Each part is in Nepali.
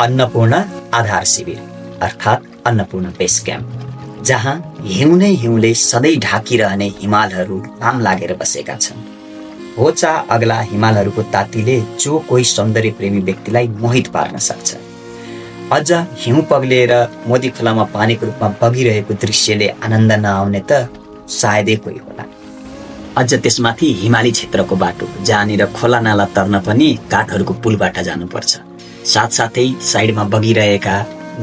अन्नपूर्ण आधार शिविर अर्थात् अन्नपूर्ण बेस क्याम्प, जहाँ हिउँ नै हिउँले सधैँ ढाकिरहने हिमालहरू घाम लागेर बसेका छन्। होचा अग्ला हिमालहरूको तातीले जो कोही सौन्दर्य प्रेमी व्यक्तिलाई मोहित पार्न सक्छ। अझ हिउँ पग्लिएर मोदी खोलामा पानीको रूपमा बगिरहेको दृश्यले आनन्द नआउने त सायदै कोही होला। अझ त्यसमाथि हिमाली क्षेत्रको बाटो, जहाँनिर खोला नाला तर्न पनि काठहरूको पुलबाट जानुपर्छ। साथसाथै साइडमा बगिरहेका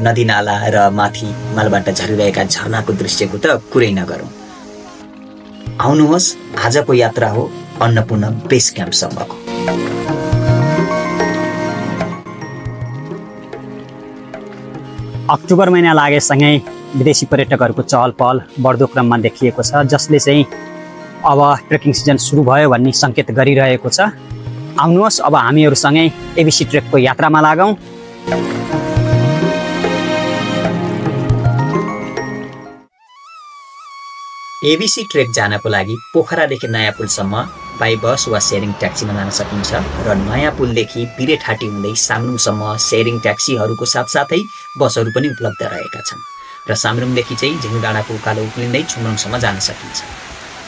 नदी नाला र माथि हिमालबाट झरिरहेका झरनाको दृश्यको त कुरै नगरौँ। आउनुहोस्, आजको यात्रा हो अन्नपूर्ण बेस क्याम्पसम्मको। अक्टोबर महिना लागेसँगै विदेशी पर्यटकहरूको चहल पहल बढ्दो क्रममा देखिएको छ, जसले चाहिँ अब ट्रेकिङ सिजन सुरु भयो भन्ने सङ्केत गरिरहेको छ। आउनुहोस्, अब हामीहरूसँगै एबिसी ट्रेकको यात्रामा लागौँ। एबिसी ट्रेक जानको लागि पोखरादेखि नयाँ पुलसम्म बाई बस वा सेयरिङ ट्याक्सीमा जान सकिन्छ र नयाँ पुलदेखि बिरेठाटी हुँदै सामरुङसम्म सेयरिङ ट्याक्सीहरूको साथसाथै बसहरू पनि उपलब्ध रहेका छन् र सामरुङदेखि चाहिँ झिङु डाँडाको उकालो उक्लिँदै छोमरोङसम्म जान सकिन्छ।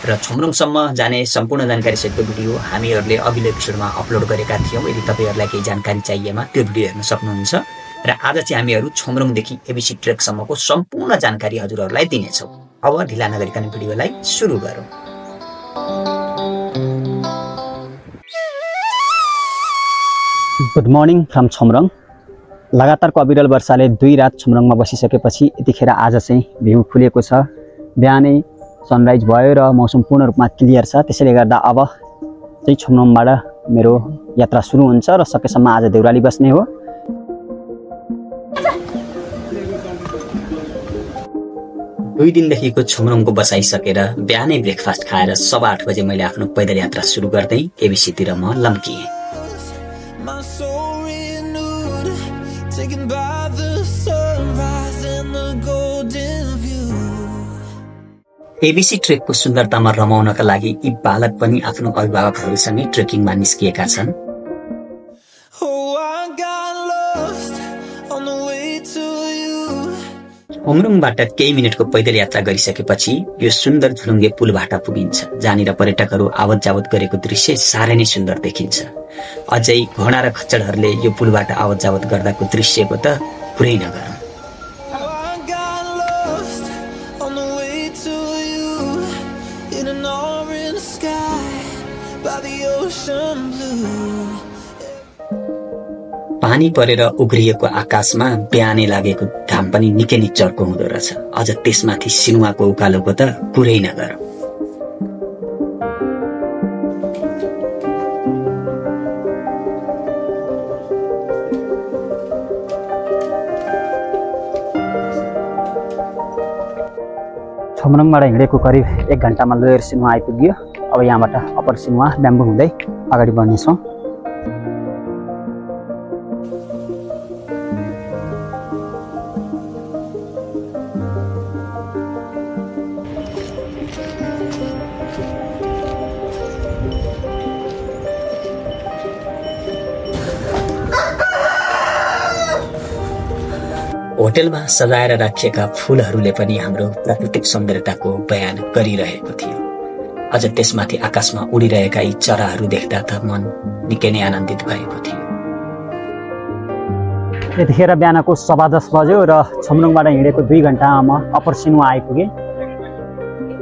र छोमरोङसम्म जाने सम्पूर्ण जानकारी सहितको भिडियो हामीहरूले अघिल्लो एपिसोडमा अपलोड गरेका थियौँ। यदि तपाईँहरूलाई केही जानकारी चाहिएमा त्यो भिडियो हेर्न सक्नुहुन्छ। र आज चाहिँ हामीहरू छोमरोङदेखि एबिसी ट्रेकसम्मको सम्पूर्ण जानकारी हजुरहरूलाई दिनेछौँ। अब ढिला नगरिकन भिडियोलाई सुरु गरौँ। Good morning from Chhomrong. लगातारको अविरल वर्षाले 2 रात छोमरोङमा बसिसकेपछि यतिखेर आज चाहिँ भ्यू खुलेको छ। बिहानै सनराइज भयो र मौसम पूर्ण रूपमा क्लियर छ। त्यसैले गर्दा अब चाहिँ छोमरोङबाट मेरो यात्रा सुरु हुन्छ र सकेसम्म आज देउराली बस्ने हो। दुई दिनदेखिको छोमरोङको बसाइसकेर बिहानै ब्रेकफास्ट खाएर 8:15 बजे मैले आफ्नो पैदल यात्रा सुरु गर्दै एबिसीतिर म लम्किएँ। एबिसी ट्रेकको सुन्दरतामा रमाउनका लागि यी बालक पनि आफ्नो अभिभावकहरूसँगै ट्रेकिङमा निस्किएका छन्। छोमरोङबाट केही मिनटको पैदल यात्रा गरिसकेपछि यो सुन्दर झुलुङ्गे पुलबाट पुगिन्छ, जहाँनिर पर्यटकहरू आवत जावत गरेको दृश्य साह्रै नै सुन्दर देखिन्छ। अझै घोडा र खच्चडहरूले यो पुलबाट आवत जावत गर्दाको दृश्यको त कुरै नगरौँ। पानी परेर उग्रिएको आकाशमा बिहानै लागेको घाम पनि निकै नै चर्को हुँदो रहेछ। अझ त्यसमाथि सिनुवाको उकालोको त कुरै नगरौँ। छोमरोङबाट हिँडेको करिब 1 घन्टामा लोयर सिनुवा आइपुग्यो। अब यहाँबाट अप्पर सिनुवा ब्याम्बु हुँदै अगाडि बढ्नेछौँ। होटेलमा सजाएर राखिएका फूलहरूले पनि हाम्रो प्राकृतिक सौन्दर्यताको बयान गरिरहेको थियो। अझ त्यसमाथि आकाशमा उडिरहेका यी चराहरू देख्दा त मन निकै नै आनन्दित भएको थियो। यतिखेर बिहानको 10:15 बज्यो र छोमरोङबाट हिँडेको 2 घन्टामा म अप्पर सिनुवा आइपुगेँ।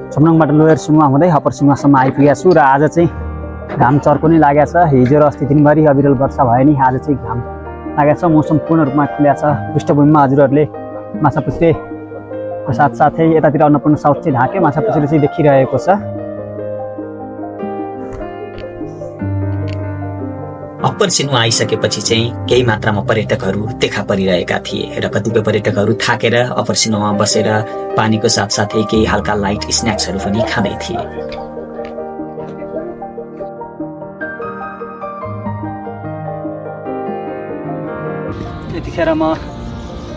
छोमरोङबाट लोयर सिनुवा हुँदै अप्पर सिनुवासम्म आइपुगेको छु र आज चाहिँ घाम चर्को नै लागेको छ। हिजो र अस्ति दिनभरि अविरल वर्षा भयो नि, आज चाहिँ घाम लागेको छ। मौसम पूर्ण रूपमा खुलेको छ। पृष्ठभूमिमा हजुरहरूले माछापुच्छ्रेको साथसाथै यतातिर अन्नपूर्ण साउथ चाहिँ ढाक्यो, माछापुच्छ्रे चाहिँ देखिरहेको छ। अप्पर सिनुवा आइसकेपछि चाहिँ केही मात्रामा पर्यटकहरू देखा परिरहेका थिए र कतिपय पर्यटकहरू थाकेर अप्पर सिनुवामा बसेर पानीको साथसाथै केही हल्का लाइट स्न्याक्सहरू पनि खाँदै थिए। यतिखेर म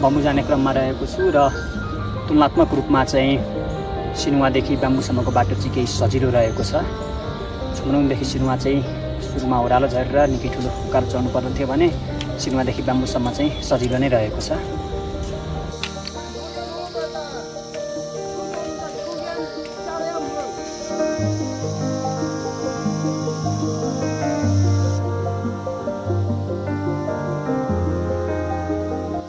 बम्बु जाने क्रममा रहेको छु र तुलनात्मक रूपमा चाहिँ सिनुवादेखि ब्याम्बुसम्मको बाटो चाहिँ केही सजिलो रहेको छ। छोमरोङदेखि सिनुवा चाहिँ सुरुमा ओह्रालो झरेर निकै ठुलो उकालो चढ्नु पर्ने थियो भने सिनेमादेखि ब्याम्बुसम्म चाहिँ सजिलो नै रहेको छ।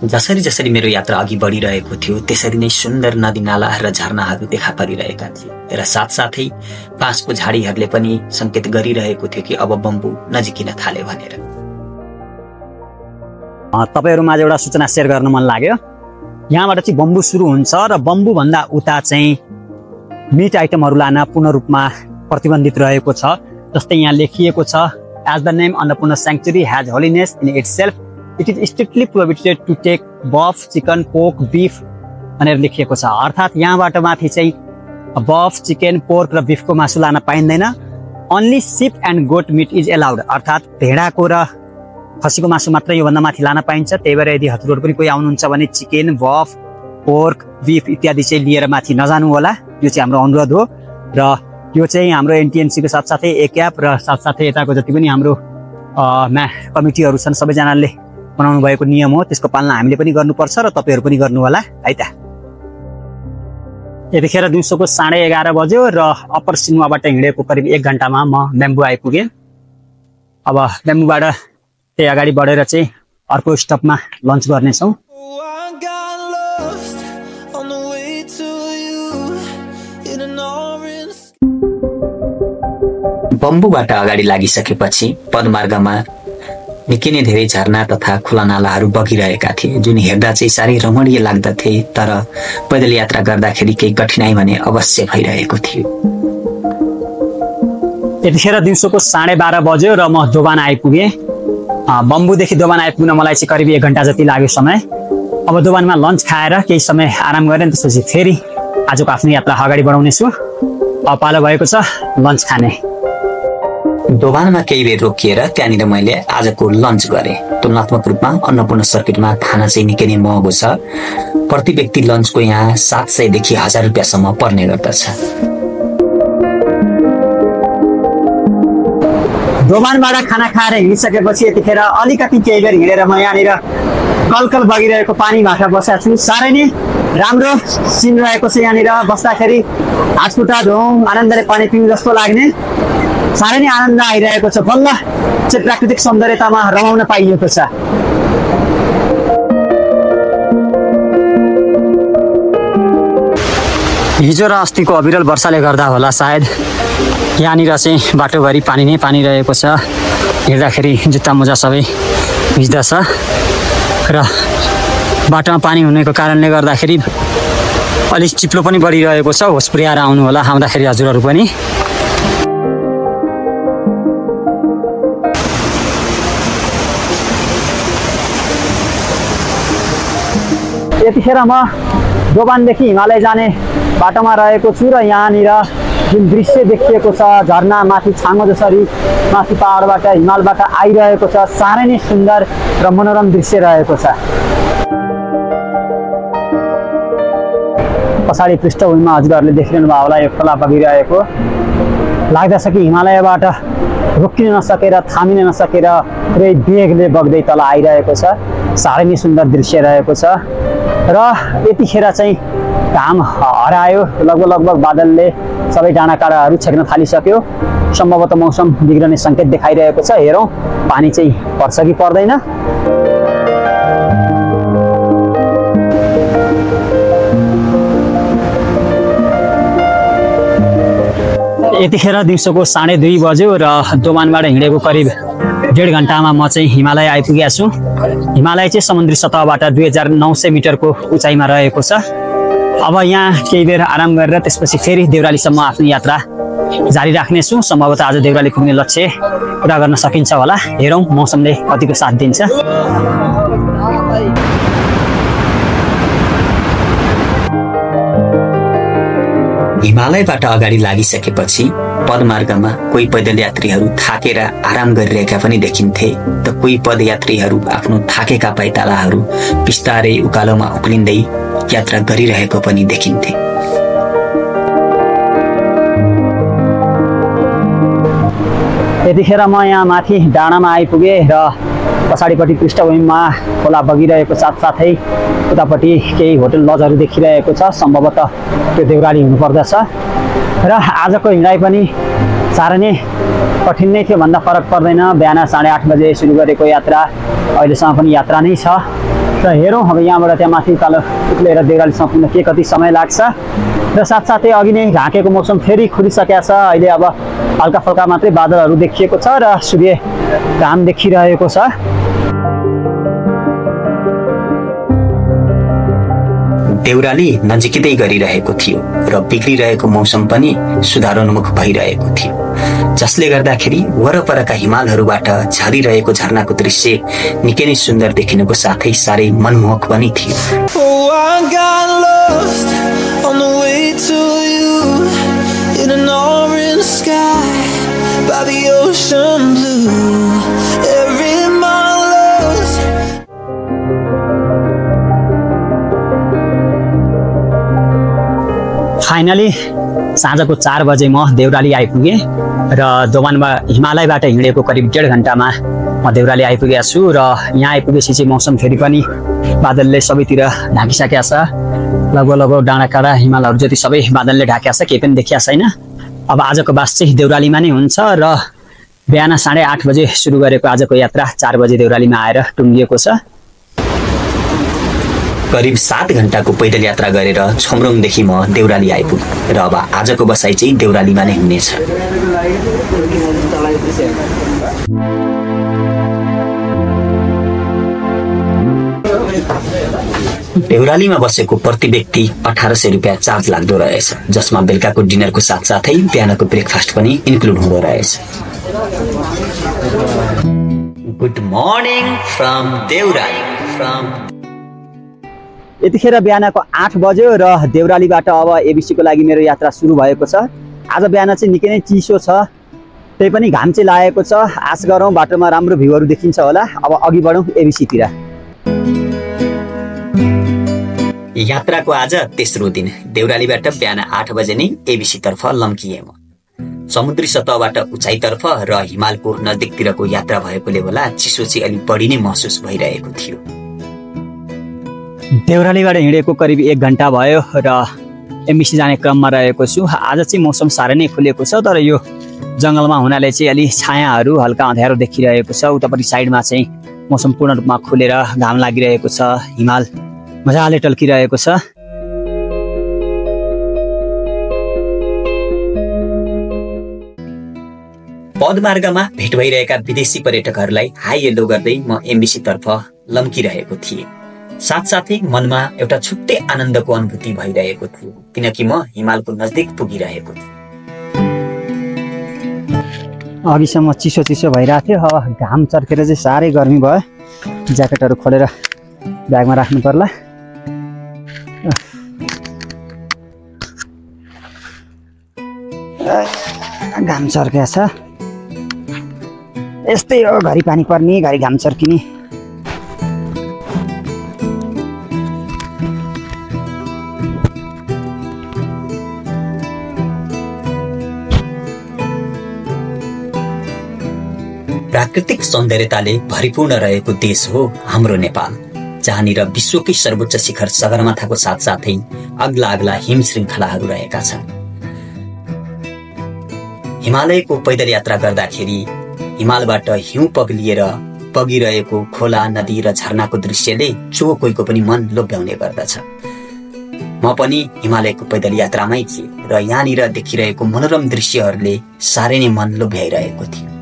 जसरी जसरी मेरो यात्रा अघि बढिरहेको थियो त्यसरी नै सुन्दर नदीनाला र झरनाहरू देखा परिरहेका थिए र साथसाथै बाँसको झाडीहरूले पनि संकेत गरिरहेको थियो कि अब बम्बु नजिकिन थाल्यो भनेर। तपाईहरुमाझ एउटा सूचना शेयर गर्न मन लाग्यो। यहाँबाट चाहिँ बम्बु सुरु हुन्छ र बम्बु भन्दा उता चाहिँ मिट आइटमहरू लान पूर्ण रूपमा प्रतिबन्धित रहेको छ। जस्तै यहाँ लेखिएको छ, as the name Annapurna sanctuary has holiness in itself, it is strictly prohibited to take buff, chicken, pork, beef भनेर लेखिएको छ। अर्थात् यहाँबाट माथि चाहिँ बफ, चिकन, पोर्क र बीफको मासु लान पाइँदैन। Only sheep and goat meat is allowed, अर्थात् भेडाको र खसीको मासु मात्र योभन्दा माथि लान पाइन्छ। त्यही भएर यदि हजुरहरू पनि कोही आउनुहुन्छ भने चिकन, बफ, पोर्क, बीफ इत्यादि चाहिँ लिएर माथि नजानु होला। यो चाहिँ हाम्रो अनुरोध हो र यो चाहिँ हाम्रो एनटिएनसीको साथसाथै एक्याप र साथसाथै यताको जति पनि हाम्रो कमिटीहरू छन् सबैजनाले बनाउनु भएको नियम हो। त्यसको पालना हामीले पनि गर्नुपर्छ र तपाईहरु पनि गर्नु होला है त। यतिखेर दिउँसोको 11:30 बज्यो र अप्पर सिनुवाबाट हिँडेको करिब 1 घण्टामा म ब्याम्बु आइपुगे। अब ब्याम्बुबाट त्यही अगाडि बढेर चाहिँ अर्को स्टपमा लन्च गर्नेछौँ। बम्बुबाट अगाडि लागिसकेपछि पदमार्गमा निकै नै धेरै झरना तथा खुला नालाहरू बगिरहेका थिए, जुन हेर्दा चाहिँ साह्रै रमणीय लाग्दथे। तर पैदल यात्रा गर्दाखेरि केही कठिनाई भने अवश्य भइरहेको थियो। यतिखेर दिउँसोको 12:30 बज्यो र म दोबान आइपुगे। बम्बुदेखि दोबान आइपुग्न मलाई चाहिँ करिब 1 घण्टा जति लाग्यो समय। अब दोबानमा लन्च खाएर केही समय आराम गरेँ, त्यसपछि फेरि आजको आफ्नो यात्रा अगाडि बढाउने छु। अब पालो भएको छ लन्च खाने। दोबानमा केही बेर रोकिएर त्यहाँनिर मैले आजको लन्च गरेँ। तुलनात्मक रूपमा अन्नपूर्ण सर्किटमा खाना चाहिँ निकै नै महँगो छ। प्रति व्यक्ति लन्चको यहाँ 700 देखि 1000 रुपियाँसम्म पर्ने गर्दछ। दोबानबाट खाना खाएर हिँडिसकेपछि यतिखेर अलिकति केही बेर हिँडेर म यहाँनिर कलकल बगिरहेको पानीबाट बसेको छु। साह्रै नै राम्रो सिन रहेको छ यहाँनिर बस्दाखेरि। हातखुट्टा धुँ, आनन्दले पानी पिउँ जस्तो लाग्ने साह्रै नै आनन्द आइरहेको छ। बल्ल चाहिँ प्राकृतिक सौन्दर्यतामा रमाउन पाइएको छ। हिजो र अस्तिको अविरल वर्षाले गर्दा होला सायद यहाँनिर चाहिँ बाटोभरि पानी नै पानी रहेको छ। हिँड्दाखेरि जुत्ता मोजा सबै भिज्दछ र बाटोमा पानी हुनेको कारणले गर्दाखेरि अलिक चिप्लो पनि बढिरहेको छ। होस पुर्याएर आउनु होला आउँदाखेरि हजुरहरू पनि। यतिखेर म दोबानदेखि हिमालय जाने बाटोमा रहेको छु र यहाँनिर जुन दृश्य देखिएको छ, झरना माथि छाँगो जसरी माथि पहाडबाट हिमालबाट आइरहेको छ, साह्रै नै सुन्दर र मनोरम दृश्य रहेको छ। पछाडि पृष्ठभूमिमा हजुरहरूले देखिरहनु भयो होला यो खोला बगिरहेको। लाग्दछ कि हिमालयबाट रोकिन नसकेर थामिन नसकेर पुरै वेगले बग्दै तल आइरहेको छ। साह्रै नै सुन्दर दृश्य रहेको छ र यतिखेर चाहिँ घाम हरायो। लगभग बादलले सबै डाँडाकाँडाहरू छेक्न थालिसक्यो। सम्भवतः मौसम बिग्रने सङ्केत देखाइरहेको छ। हेरौँ पानी चाहिँ पर्छ कि पर्दैन। यतिखेर दिउँसोको 2:30 बज्यो र दोबानबाट हिँडेको करिब 1.5 घण्टामा म चाहिँ हिमालय आइपुगेको छु। हिमालय चाहिँ समुद्री सतहबाट 2900 मिटरको उचाइमा रहेको छ। अब यहाँ केही बेर आराम गरेर त्यसपछि फेरि देउरालीसम्म आफ्नो यात्रा जारी राख्नेछु। सम्भवतः आज देउराली पुग्ने लक्ष्य पुरा गर्न सकिन्छ होला। हेरौँ मौसमले कतिको साथ दिन्छ। हिमालयबाट अगाडि लागिसकेपछि पदमार्गमा कोही पैदल यात्रीहरू थाकेर आराम गरिरहेका पनि देखिन्थे, त कोही पदयात्रीहरू आफ्नो थाकेका पाइतालाहरू बिस्तारै उकालोमा उक्लिँदै यात्रा गरिरहेको पनि देखिन्थे। यतिखेर म यहाँ माथि डाँडामा आइपुगेँ र पछाडिपट्टि पृष्ठभूमिमा खोला बगिरहेको साथसाथै उतापट्टि केही होटल लजहरू देखिरहेको छ। सम्भवतः त्यो देउराली हुनुपर्दछ र आजको हिँडाइ पनि साह्रै नै कठिन नै थियो भन्दा फरक पर्दैन। बिहान 8:30 बजे सुरु गरेको यात्रा अहिलेसम्म पनि यात्रा नै छ र हेरौँ अब यहाँबाट त्यहाँ माथि तल उत्लेर देउरालीसम्म पुग्न के कति समय लाग्छ। र साथसाथै अघि नै ढाकेको मौसम फेरि खुलिसकेको छ। अहिले अब हल्का फल्का मात्रै बादलहरू देखिएको छ र सूर्य घाम देखिरहेको छ। देउराली नजिकै गरिरहेको थियो र बिग्रिरहेको मौसम पनि सुधारोन्मुख भइरहेको थियो, जसले गर्दाखेरि वरपरका हिमालहरूबाट झरिरहेको झरनाको दृश्य निकै नै सुन्दर देखिनुको साथै साह्रै मनमोहक पनि थियो। फाइनली साँझको 4 बजे म देउराली आइपुगेँ र दोभानमा हिमालयबाट हिँडेको करिब 1.5 घन्टामा म देउराली आइपुगेको छु र यहाँ आइपुगेपछि चाहिँ मौसम फेरि पनि बादलले सबैतिर ढाकिसकेको छ। लगभग डाँडाकाँडा हिमालहरू जति सबै बादलले ढाकेको छ, केही पनि देखिया छैन। अब आजको बास चाहिँ देउरालीमा नै हुन्छ र बिहान 8:30 बजे सुरु गरेको आजको यात्रा 4 बजे देउरालीमा आएर टुङ्गिएको छ। करिब 7 घण्टाको पैदल यात्रा गरेर छोमरोङदेखि म देउराली आइपुगेँ र अब आजको बसाइ चाहिँ देउरालीमा नै हुनेछ। देउरालीमा बसेको प्रति व्यक्ति 1800 रुपियाँ चार्ज लाग्दो रहेछ, जसमा बेलुकाको डिनरको साथसाथै बिहानको ब्रेकफास्ट पनि इन्क्लुड हुँदो रहेछ। Good morning from Deurali. यतिखेर बिहानको 8 बज्यो र देउरालीबाट अब एबिसीको लागि मेरो यात्रा सुरु भएको छ। आज बिहान चाहिँ निकै नै चिसो छ, त्यही पनि घाम चाहिँ लागेको छ। आश गरौँ बाटोमा राम्रो भ्यूहरू देखिन्छ होला। अब अघि बढौँ एबिसीतिर। यात्राको आज तेस्रो दिन देउरालीबाट बिहान 8 बजे नै एबिसी तर्फ लम्किए म। समुद्री सतहबाट उचाइतर्फ र हिमालको नजिकतिरको यात्रा भएकोले होला चिसो चाहिँ अलि बढी नै महसुस भइरहेको थियो। देउरालीबाट हिँडेको करिब 1 घन्टा भयो र एमबिसी जाने क्रममा रहेको छु। आज चाहिँ मौसम साह्रै नै खुलेको छ, तर यो जङ्गलमा हुनाले चाहिँ अलि छायाहरू हल्का अँध्यारो देखिरहेको छ। उतापट्टि साइडमा चाहिँ मौसम पूर्ण रूपमा खुलेर घाम लागिरहेको छ, हिमाल मजाले टल्किरहेको छ। पदमार्गमा भेट भइरहेका विदेशी पर्यटकहरूलाई हाई हेलो गर्दै म एमबिसी तर्फ लम्किरहेको थिएँ। साथसाथै मनमा एउटा छुट्टै आनन्दको अनुभूति भइरहेको थियो, किनकि म हिमालको नजिक पुगिरहेको थिएँ। अघिसम्म चिसो चिसो भइरहेको थियो, अब घाम चर्केर चाहिँ साह्रै गर्मी भयो। ज्याकेटहरू खोलेर ब्यागमा राख्नु पर्ला। घाम चर्केको छ, यस्तै हो, घरि पानी पर्ने घरि घाम चर्किने। प्राकृतिक सौन्दर्यताले भरिपूर्ण रहेको देश हो हाम्रो नेपाल, जहाँनिर विश्वकै सर्वोच्च शिखर सगरमाथाको साथसाथै अग्ला अग्ला हिम श्रृङ्खलाहरू रहेका छन्। हिमालयको पैदल यात्रा गर्दाखेरि हिमालबाट हिउँ पग्लिएर बगिरहेको खोला, नदी र झरनाको दृश्यले जो कोहीको पनि मन लोभ्याउने गर्दछ। म पनि हिमालयको पैदल यात्रामै थिएँ र यहाँनिर देखिरहेको मनोरम दृश्यहरूले साह्रै नै मन लोभ्याइरहेको थियो।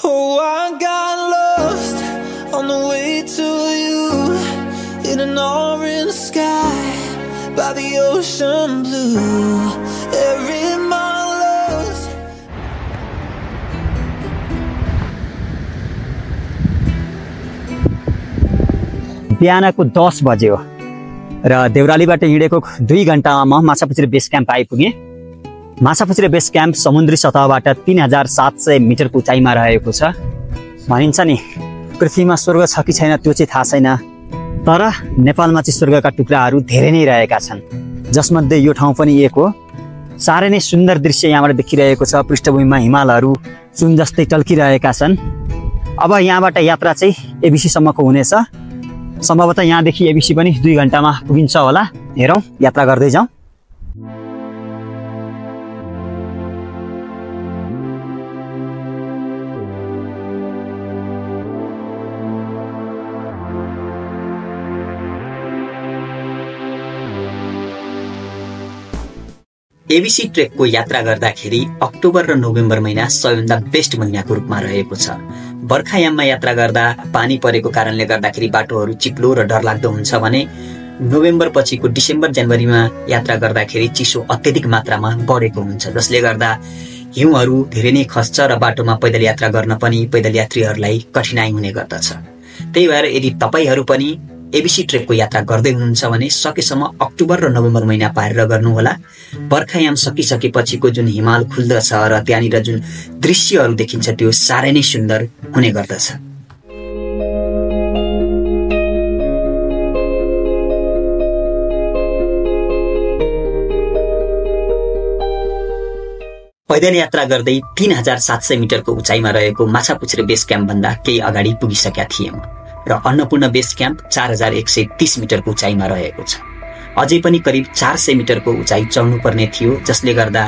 Oh, I got lost on the way to you in an orange sky by the ocean blue. Every mile lost. बिहानको 10 बज्यो र देउरालीबाट हिँडेको 2 घन्टामा म माछापुछ्रे बेस क्याम्प आइपुगेँ। माछापुछ्रे बेस क्याम्प समुद्री सतहबाट 3700 मिटरको उचाइमा रहेको छ। भनिन्छ नि पृथ्वीमा स्वर्ग छ कि छैन त्यो चाहिँ थाहा छैन, तर नेपालमा चाहिँ स्वर्गका टुक्राहरू धेरै नै रहेका छन्, जसमध्ये यो ठाउँ पनि एक हो। साह्रै नै सुन्दर दृश्य यहाँबाट देखिरहेको छ। पृष्ठभूमिमा हिमालहरू सुन जस्तै टल्किरहेका छन्। अब यहाँबाट यात्रा चाहिँ एबिसीसम्मको हुनेछ। सम्भवतः यहाँदेखि एबिसी पनि 2 घन्टामा पुगिन्छ होला। हेरौँ, यात्रा गर्दै जाउँ। एबिसी ट्रेकको यात्रा गर्दाखेरि अक्टोबर र नोभेम्बर महिना सबैभन्दा बेस्ट महिनाको रूपमा रहेको छ। बर्खायाममा यात्रा गर्दा पानी परेको कारणले गर्दाखेरि बाटोहरू चिप्लो र डरलाग्दो हुन्छ भने नोभेम्बर पछिको डिसेम्बर जनवरीमा यात्रा गर्दाखेरि चिसो अत्यधिक मात्रामा बढेको हुन्छ, जसले गर्दा हिउँहरू धेरै नै खस्छ र बाटोमा पैदल यात्रा गर्न पनि पैदल यात्रीहरूलाई कठिनाइ हुने गर्दछ। त्यही भएर यदि तपाईहरू पनि एबिसी ट्रेकको यात्रा गर्दै हुनुहुन्छ भने सकेसम्म अक्टोबर र नोभेम्बर महिना पारेर गर्नुहोला। बर्खायाम सकिसकेपछिको जुन हिमाल खुल्दछ र त्यहाँनिर जुन दृश्यहरू देखिन्छ त्यो साह्रै नै सुन्दर हुने गर्दछ। पैदल यात्रा गर्दै 3700 मिटरको उचाइमा रहेको माछापुच्छ्रे बेस क्याम्प भन्दा केही अगाडि पुगिसकेका थियौं र अन्नपूर्ण बेस क्याम्प 4130 मिटरको उचाइमा रहेको छ। अझै पनि करिब 400 मिटरको उचाइ चढ्नु पर्ने थियो, जसले गर्दा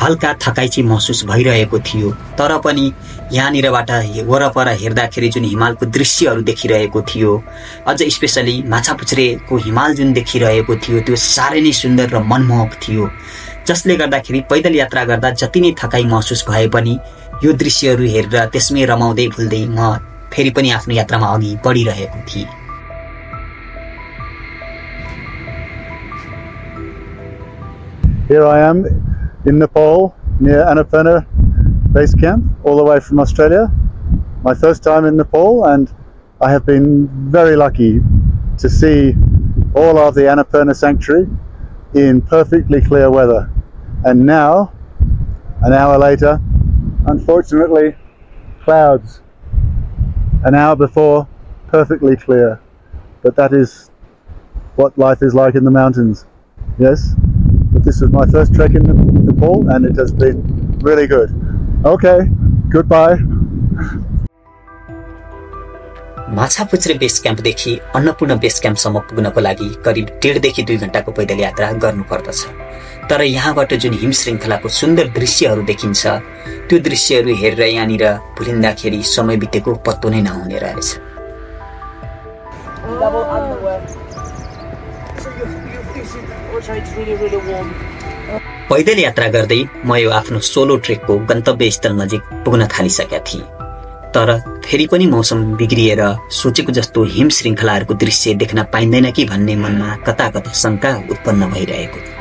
हल्का थकाइ चाहिँ महसुस भइरहेको थियो। तर पनि यहाँनिरबाट वरपर हेर्दाखेरि जुन हिमालको दृश्यहरू देखिरहेको थियो, अझ स्पेशली माछापुच्छ्रेको हिमाल जुन देखिरहेको थियो त्यो साह्रै नै सुन्दर र मनमोहक थियो, जसले गर्दाखेरि पैदल यात्रा गर्दा जति नै थकाइ महसुस भए पनि यो दृश्यहरू हेरेर त्यसमै रमाउँदै भुल्दै म फेरि पनि आफ्नो यात्रामा अघि बढिरहेको थिएँ। Here I am in Nepal near Annapurna Base Camp, all the way from Australia. My first time in Nepal, and I have been very lucky to see all of the Annapurna Sanctuary in perfectly clear weather. And now, an hour later, unfortunately, clouds. An hour before, perfectly clear. But that is what life is like in the mountains. Yes? But this was my first trek in Nepal, and it has been really good. Okay, goodbye. Machhapuchhre base क्याम्पदेखि अन्नपूर्ण बेस क्याम्पसम्म पुग्नको लागि करिब 1.5 देखि 2 घण्टाको पैदल यात्रा गर्नुपर्दछ। तर यहाँबाट जुन हिम श्रृङ्खलाको सुन्दर दृश्यहरू देखिन्छ त्यो दृश्यहरू हेरेर यहाँनिर भुलिँदाखेरि समय बितेको पत्तो नै नहुने रहेछ। पैदल यात्रा गर्दै म यो आफ्नो सोलो ट्रेकको गन्तव्य स्थल नजिक पुग्न थालिसकेका थिएँ। तर फेरि पनि मौसम बिग्रिएर सोचेको जस्तो हिम श्रृङ्खलाहरूको दृश्य देख्न पाइँदैन कि भन्ने मनमा कता कता शङ्का उत्पन्न भइरहेको थियो।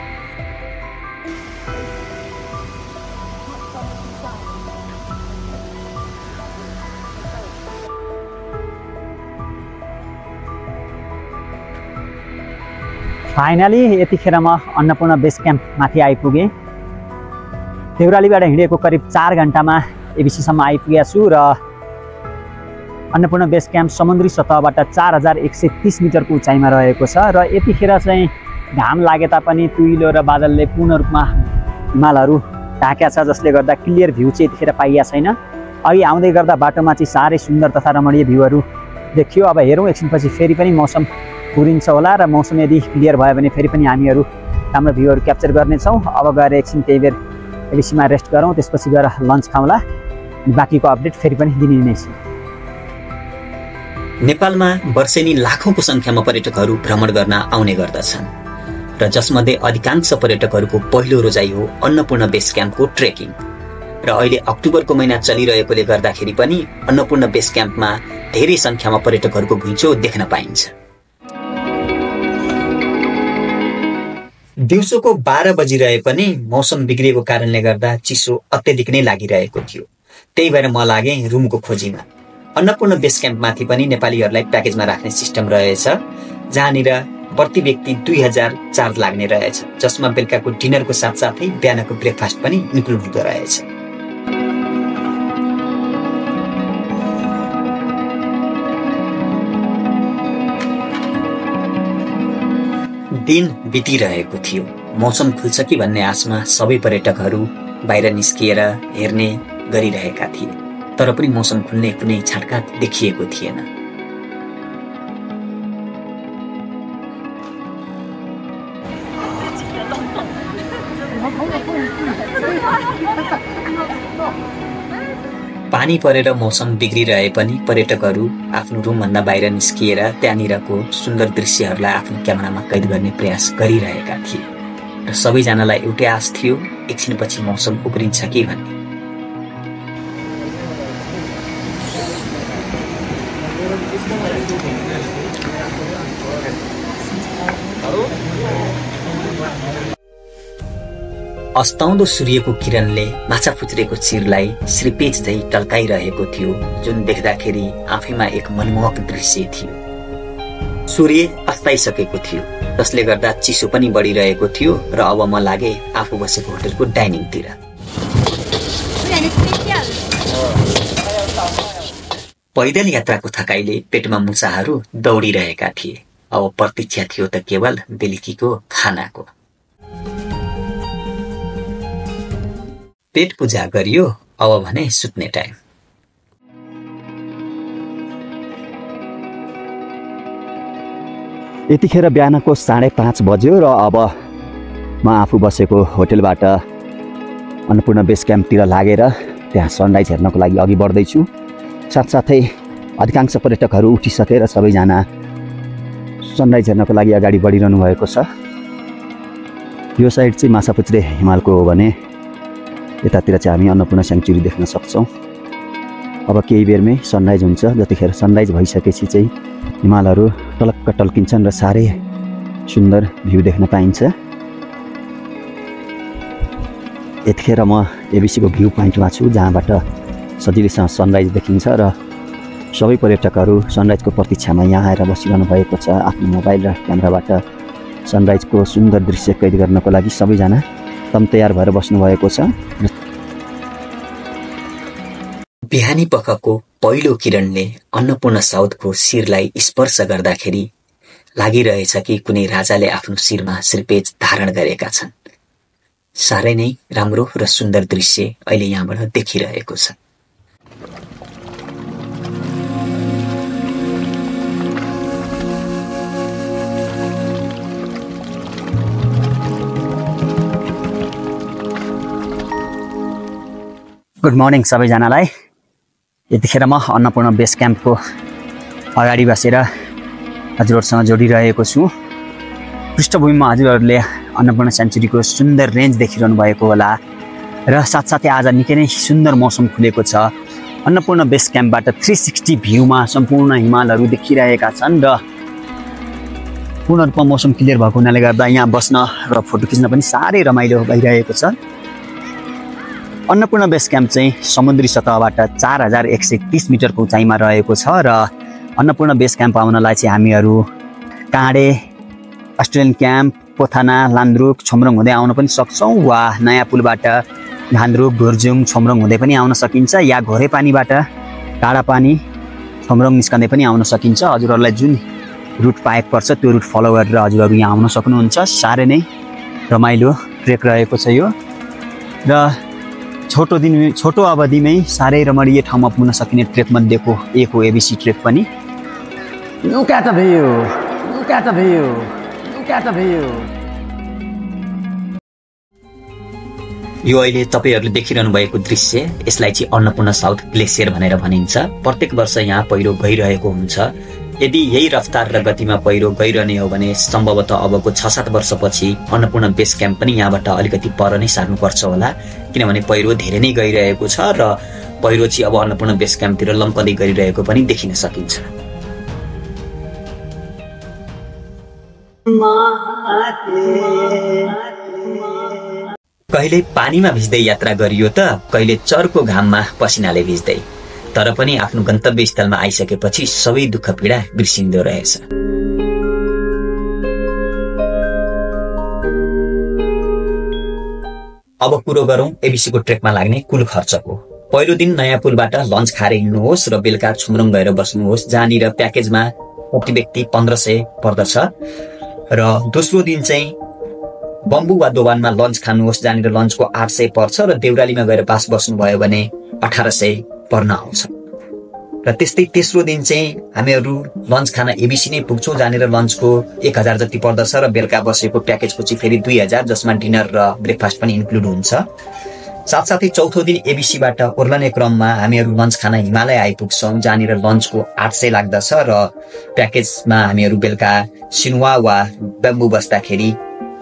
फाइनली यतिखेर म अन्नपूर्ण बेस क्याम्प माथि आइपुगेँ। देउरालीबाट हिँडेको करिब 4 घण्टामा एबिसीसम्म आइपुगेको छु र अन्नपूर्ण बेस क्याम्प समुद्री सतहबाट 4130 मिटरको उचाइमा रहेको छ र यतिखेर चाहिँ घाम लागे तापनि तुइलो र बादलले पूर्ण रूपमा हिमालहरू ढाकेका छ, जसले गर्दा क्लियर भ्यू चाहिँ यतिखेर पाइएको छैन। अघि आउँदै गर्दा बाटोमा चाहिँ साह्रै सुन्दर तथा रमणीय भ्यूहरू देखियो। अब हेरौँ एकछिनपछि फेरि पनि मौसम पुरिन्छ होला र मौसम यदि क्लियर भयो भने फेरि पनि हामीहरू राम्रो भ्यूहरू क्याप्चर गर्नेछौँ। अब गएर एकछिन केही बेर एबिसीमा रेस्ट गरौँ, त्यसपछि गएर लन्च खाउँला। बाँकीको अपडेट फेरि पनि दिने नै छ। नेपालमा वर्षेनी लाखौंको संख्यामा पर्यटकहरू भ्रमण गर्न आउने गर्दछन् र जसमध्ये अधिकांश पर्यटकहरूको पहिलो रोजाइ हो अन्नपूर्ण बेस क्याम्पको ट्रेकिङ। र अहिले अक्टोबरको महिना चलिरहेकोले गर्दाखेरि पनि अन्नपूर्ण बेस क्याम्पमा धेरै संख्यामा पर्यटकहरूको घुइँचो देख्न पाइन्छ। दिउँसोको 12 बजिरहे पनि मौसम बिग्रिएको कारणले गर्दा चिसो अत्यधिक नै लागिरहेको थियो। त्यही भएर म लागेँ रुमको खोजीमा। अन्नपूर्ण बेस क्याम्पमाथि पनि नेपालीहरूलाई प्याकेजमा राख्ने सिस्टम रहेछ, जहाँनिर प्रति व्यक्ति 2000 चार्ज लाग्ने रहेछ, जसमा बेलुकाको डिनरको साथसाथै बिहानको ब्रेकफास्ट पनि इन्क्लुड हुँदो रहेछ। दिन बितिरहेको थियो। मौसम खुल्छ कि भन्ने आशमा सबै पर्यटकहरू बाहिर निस्किएर हेर्ने गरिरहेका थिए, तर पनि मौसम खुल्ने कुनै छाटकाट देखिएको थिएन। पानी परेर मौसम बिग्रिरहे पनि पर्यटकहरू आफ्नो रुमभन्दा बाहिर निस्किएर त्यहाँनिरको सुन्दर दृश्यहरूलाई आफ्नो क्यामेरामा कैद गर्ने प्रयास गरिरहेका थिए र सबैजनालाई एउटै आश थियो, एकछिनपछि मौसम उग्रिन्छ कि भन्ने। अस्ताउँदो सूर्यको किरणले माछापुच्छ्रेको चिरलाई श्रीपेच झै टल्काइरहेको थियो, जुन देख्दाखेरि आफैमा एक मनमोहक दृश्य थियो। सूर्य अस्ताइसकेको थियो, जसले गर्दा चिसो पनि बढिरहेको थियो र अब म लागे आफू बसेको होटलको डाइनिङतिर। पैदल यात्राको थकाइले पेटमा मुसाहरू दौडिरहेका थिए। अब प्रतीक्षा थियो त केवल बेलुकीको खानाको। पेट पूजा गरियो, अब भने सुत्ने टाइम। यतिखेर बिहानको 5:30 बज्यो र अब म आफू बसेको होटलबाट अन्नपूर्ण बेस क्याम्पतिर लागेर त्यहाँ सनराइज हेर्नको लागि अघि बढ्दैछु। साथसाथै अधिकांश पर्यटकहरू उठिसकेर सबैजना सनराइज हेर्नको लागि अगाडि बढिरहनु भएको छ। यो साइड चाहिँ माछापुच्छ्रे हिमालको हो भने यतातिर चाहिँ हामी अन्नपूर्ण स्याङ्क्चुरी देख्न सक्छौँ। अब केही बेरमै सनराइज हुन्छ, जतिखेर सनराइज भइसकेपछि चाहिँ हिमालहरू टलक्क टल्किन्छन् र साह्रै सुन्दर भ्यू देख्न पाइन्छ। यतिखेर म एबिसीको भ्यू पोइन्टमा छु, जहाँबाट सजिलैसँग सनराइज देखिन्छ र सबै पर्यटकहरू सनराइजको प्रतीक्षामा यहाँ आएर बसिरहनु भएको छ। आफ्नो मोबाइल र क्यामेराबाट सनराइजको सुन्दर दृश्य कैद गर्नको लागि सबैजना तम तयार भएर बस्नुभएको छ। बिहानी पखको पहिलो किरणले अन्नपूर्ण साउथको शिरलाई स्पर्श गर्दाखेरि लागिरहेछ कि कुनै राजाले आफ्नो शिरमा श्रीपेच धारण गरेका छन्। साह्रै नै राम्रो र सुन्दर दृश्य अहिले यहाँबाट देखिरहेको छ। गुड मर्निङ सबैजनालाई। यतिखेर म अन्नपूर्ण बेस क्याम्पको अगाडि बसेर हजुरहरूसँग जोडिरहेको छु। पृष्ठभूमिमा हजुरहरूले अन्नपूर्ण स्याङ्क्चुरीको सुन्दर रेन्ज देखिरहनु भएको होला र साथसाथै आज निकै नै सुन्दर मौसम खुलेको छ। अन्नपूर्ण बेस क्याम्पबाट 360 भ्यूमा सम्पूर्ण हिमालहरू देखिरहेका छन् र पूर्ण रूपमा मौसम क्लियर भएको हुनाले गर्दा यहाँ बस्न र फोटो खिच्न पनि साह्रै रमाइलो भइरहेको छ। अन्नपूर्ण बेस क्याम्प चाहिँ समुद्री सतहबाट 4130 मिटरको उचाइमा रहेको छ र अन्नपूर्ण बेस क्याम्प आउनलाई चाहिँ हामीहरू काँडे, अस्ट्रेलियन क्याम्प, पोथाना, लान्द्रुक, छोमरङ हुँदै आउन पनि सक्छौँ वा नयाँ पुलबाट घान्द्रुक, घुर्जुङ, छोमरङ हुँदै पनि आउन सकिन्छ या घोरेपानीबाट टाढापानी, छोमरङ निस्कँदै पनि आउन सकिन्छ। हजुरहरूलाई जुन रुट पाएको पर्छ त्यो रुट फलो गरेर हजुरहरू यहाँ आउन सक्नुहुन्छ। साह्रै नै रमाइलो ट्रेक रहेको छ यो र छोटो अवधिमै साह्रै रमणीय ठाउँमा पुग्न सकिने ट्रेक मध्येको एक हो एबिसी ट्रेक पनि। Look at the view. Look at the view. Look at the view. यो अहिले तपाईहरुले देखिरहनु भएको दृश्य, यसलाई चाहिँ अन्नपूर्ण साउथ ग्लेसियर भनेर भनिन्छ। प्रत्येक वर्ष यहाँ पहिरो गइरहेको हुन्छ। यदि यही रफ्तार र गतिमा पहिरो गइरहने हो भने सम्भवतः अबको 6-7 वर्षपछि अन्नपूर्ण बेस क्याम्प पनि यहाँबाट अलिकति पर नै सार्नुपर्छ होला, किनभने पहिरो धेरै नै गइरहेको छ र पहिरो चाहिँ अब अन्नपूर्ण बेस क्याम्पतिर लम्कदै गरिरहेको पनि देखिन सकिन्छ। कहिले पानीमा भिज्दै यात्रा गरियो त कहिले चर्को घाममा पसिनाले भिज्दै, तर पनि आफ्नो गन्तव्य स्थलमा आइसकेपछि सबै दुःख पीडा बिर्सिँदो रहेछ। अब कुरो गरौं एबिसीको ट्रेकमा लाग्ने कुल खर्चको। पहिलो दिन नयाँ पुलबाट लन्च खाएर हिँड्नुहोस् र बेलुका छोमरङ गएर बस्नुहोस्, जहाँनिर प्याकेजमा प्रति व्यक्ति 1500 पर्दछ। र दोस्रो दिन चाहिँ बम्बु वा दोभानमा लन्च खानुहोस् जहाँनिर लन्चको 800 पर्छ र देउरालीमा गएर बास बस्नुभयो भने 1800 पर्न आउँछ। र त्यस्तै तेस्रो दिन चाहिँ हामीहरू लन्च खान एबिसी नै पुग्छौँ जहाँनिर लन्चको 1000 जति पर्दछ र बेलुका बसेको प्याकेजको चाहिँ फेरि 2000 जसमा डिनर र ब्रेकफास्ट पनि इन्क्लुड हुन्छ। साथसाथै चौथो दिन एबिसीबाट ओर्लने क्रममा हामीहरू लन्च खान हिमालय आइपुग्छौँ जहाँनिर लन्चको 800 लाग्दछ र प्याकेजमा हामीहरू बेलुका सिनुवा वा बम्बु बस्दाखेरि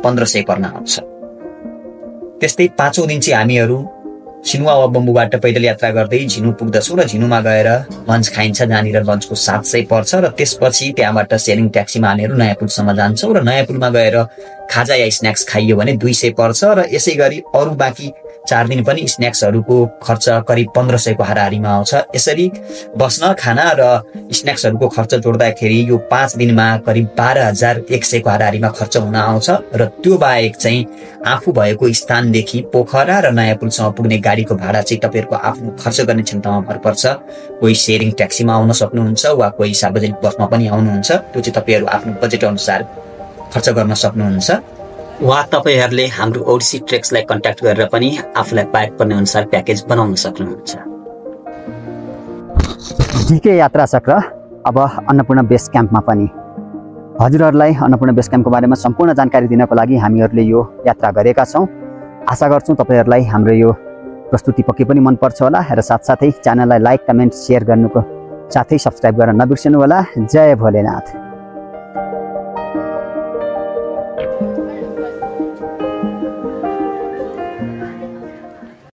1500 पर्न आउँछ। त्यस्तै पाँचौं दिन चाहिँ हामीहरू सिनुवा वा बम्बुबाट पैदल यात्रा गर्दै झिनु पुग्दछौँ र झिनुमा गएर लन्च खाइन्छ जहाँनिर लन्चको 700 पर्छ र त्यसपछि त्यहाँबाट सेयरिङ ट्याक्सीमा हामीहरू नयाँ पुलसम्म जान्छौँ र नयाँ पुलमा गएर खाजा या स्न्याक्स खाइयो भने 200 पर्छ र यसै गरी अरू बाँकी 4 दिन पनि स्न्याक्सहरूको खर्च करिब 1500 को हाराहारीमा आउँछ। यसरी बस्न खाना र स्न्याक्सहरूको खर्च जोड्दाखेरि यो 5 दिनमा करिब 12100 को हाराहारीमा खर्च हुन आउँछ र त्यो बाहेक चाहिँ आफू भएको स्थानदेखि पोखरा र नयाँ पुलसम्म पुग्ने गाडीको भाडा चाहिँ तपाईहरुको आफ्नो खर्च गर्ने क्षमतामा भर पर्छ। कोही शेयरिङ ट्याक्सीमा आउन सक्नुहुन्छ वा कोही सार्वजनिक बसमा पनि आउनुहुन्छ, त्यो चाहिँ तपाईहरु आफ्नो बजेट अनुसार खर्च गर्न सक्नुहुन्छ। वा तपाईहरुले हाम्रो ओडिसी ट्रेक्सलाई कन्ट्याक्ट गरेर पनि आफूलाई पाएक पर्ने अनुसार प्याकेज बनाउन सक्नुहुन्छ। डीके यात्रा चक्र अब अन्नपूर्ण बेस क्याम्पमा पनि हजुरहरूलाई अन्नपूर्ण बेस क्याम्पको बारेमा सम्पूर्ण जानकारी दिनको लागि हामीहरूले यो यात्रा गरेका छौं। आशा गर्छौं तपाईहरुलाई हाम्रो यो प्रस्तुति पक्कै पनि मन पर्छ होला र साथसाथै च्यानललाई लाइक, कमेन्ट, शेयर गर्नुको साथै सब्स्क्राइब गर्न नबिर्सनु होला। जय भोलेनाथ।